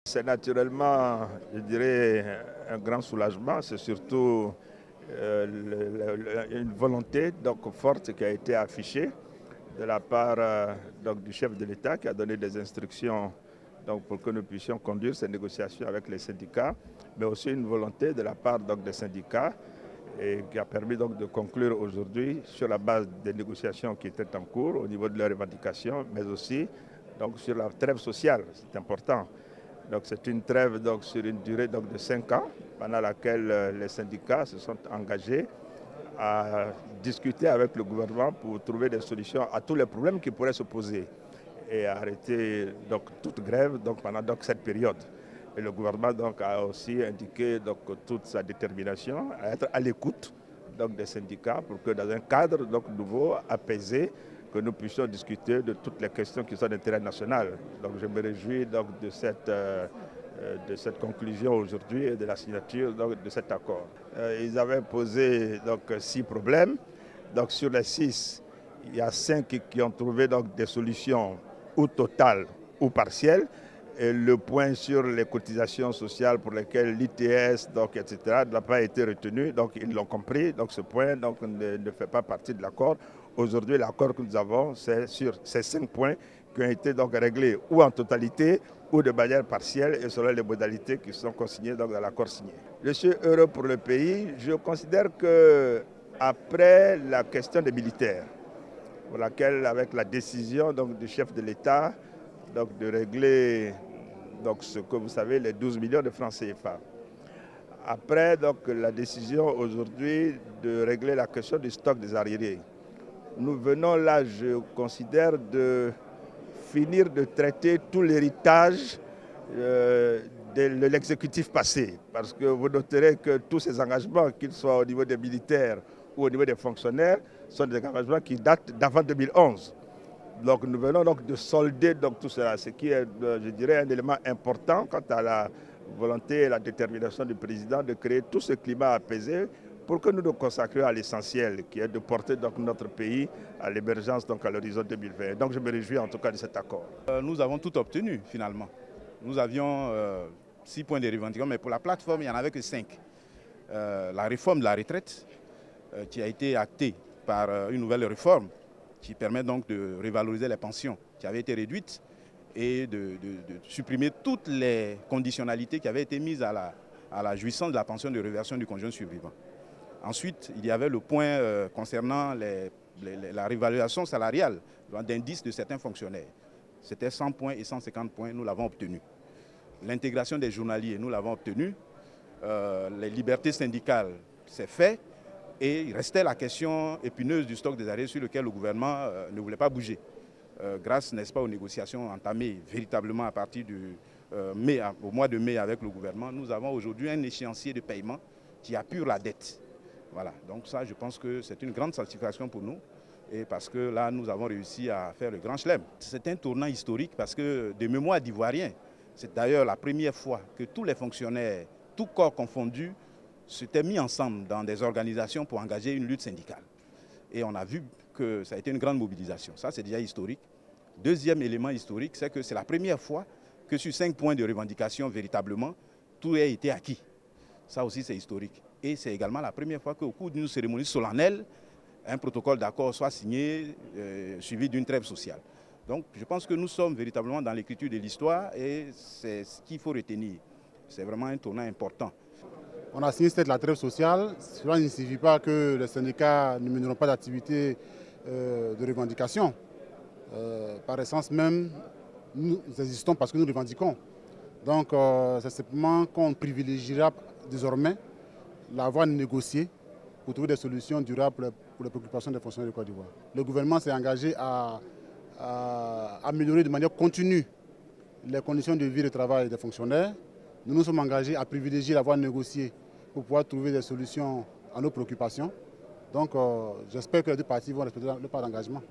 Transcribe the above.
C'est naturellement, je dirais, un grand soulagement. C'est surtout une volonté donc, forte qui a été affichée de la part donc, du chef de l'État qui a donné des instructions donc, pour que nous puissions conduire ces négociations avec les syndicats, mais aussi une volonté de la part donc, des syndicats et qui a permis donc, de conclure aujourd'hui sur la base des négociations qui étaient en cours au niveau de leurs revendications, mais aussi donc, sur la trêve sociale. C'est important. Donc c'est une trêve donc, sur une durée donc, de 5 ans, pendant laquelle les syndicats se sont engagés à discuter avec le gouvernement pour trouver des solutions à tous les problèmes qui pourraient se poser et arrêter donc, toute grève donc, pendant donc, cette période. Et le gouvernement donc, a aussi indiqué donc, toute sa détermination à être à l'écoute des syndicats pour que dans un cadre donc, nouveau, apaisé, que nous puissions discuter de toutes les questions qui sont d'intérêt national. Donc je me réjouis donc, de cette conclusion aujourd'hui et de la signature donc, de cet accord. Ils avaient posé donc, 6 problèmes. Donc sur les 6, il y a 5 qui ont trouvé donc, des solutions ou totales ou partielles. Et le point sur les cotisations sociales pour lesquelles l'ITS, etc., n'a pas été retenu. Donc ils l'ont compris. Donc ce point donc, ne fait pas partie de l'accord. Aujourd'hui, l'accord que nous avons, c'est sur ces 5 points qui ont été donc réglés ou en totalité ou de manière partielle et selon les modalités qui sont consignées donc, dans l'accord signé. Je suis heureux pour le pays. Je considère qu'après la question des militaires, pour laquelle, avec la décision donc, du chef de l'État donc, de régler donc, ce que vous savez, les 12 millions de francs CFA. Après donc, la décision aujourd'hui de régler la question du stock des arriérés. Nous venons là, je considère, de finir de traiter tout l'héritage de l'exécutif passé. Parce que vous noterez que tous ces engagements, qu'ils soient au niveau des militaires ou au niveau des fonctionnaires, sont des engagements qui datent d'avant 2011. Donc nous venons donc de solder donc, tout cela, ce qui est, je dirais, un élément important quant à la volonté et la détermination du président de créer tout ce climat apaisé pour que nous nous consacrions à l'essentiel, qui est de porter donc, notre pays à l'émergence à l'horizon 2020. Donc je me réjouis en tout cas de cet accord. Nous avons tout obtenu finalement. Nous avions 6 points de revendication, mais pour la plateforme, il n'y en avait que 5. La réforme de la retraite, qui a été actée par une nouvelle réforme, qui permet donc de revaloriser les pensions qui avaient été réduites et de supprimer toutes les conditionnalités qui avaient été mises à la jouissance de la pension de réversion du conjoint survivant. Ensuite, il y avait le point concernant la réévaluation salariale d'indice de certains fonctionnaires. C'était 100 points et 150 points, nous l'avons obtenu. L'intégration des journaliers, nous l'avons obtenu. Les libertés syndicales, c'est fait. Et il restait la question épineuse du stock des arriérés sur lequel le gouvernement ne voulait pas bouger. Grâce, n'est-ce pas, aux négociations entamées véritablement à partir au mois de mai avec le gouvernement, nous avons aujourd'hui un échéancier de paiement qui apure la dette. Voilà, donc ça, je pense que c'est une grande satisfaction pour nous, et parce que là, nous avons réussi à faire le grand chelem. C'est un tournant historique parce que, de mémoire d'Ivoiriens, c'est d'ailleurs la première fois que tous les fonctionnaires, tous corps confondus, s'étaient mis ensemble dans des organisations pour engager une lutte syndicale. Et on a vu que ça a été une grande mobilisation. Ça, c'est déjà historique. Deuxième élément historique, c'est que c'est la première fois que sur 5 points de revendication, véritablement, tout a été acquis. Ça aussi, c'est historique. Et c'est également la première fois qu'au cours d'une cérémonie solennelle, un protocole d'accord soit signé, suivi d'une trêve sociale. Donc, je pense que nous sommes véritablement dans l'écriture de l'histoire et c'est ce qu'il faut retenir. C'est vraiment un tournant important. On a signé la trêve sociale. Cela ne signifie pas que les syndicats ne mèneront pas d'activité de revendication. Par essence même, nous existons parce que nous revendiquons. Donc, c'est simplement qu'on privilégiera désormais la voie négociée pour trouver des solutions durables pour les préoccupations des fonctionnaires de Côte d'Ivoire. Le gouvernement s'est engagé à améliorer de manière continue les conditions de vie et de travail des fonctionnaires. Nous nous sommes engagés à privilégier la voie négociée pour pouvoir trouver des solutions à nos préoccupations. Donc j'espère que les deux parties vont respecter leur part d'engagement.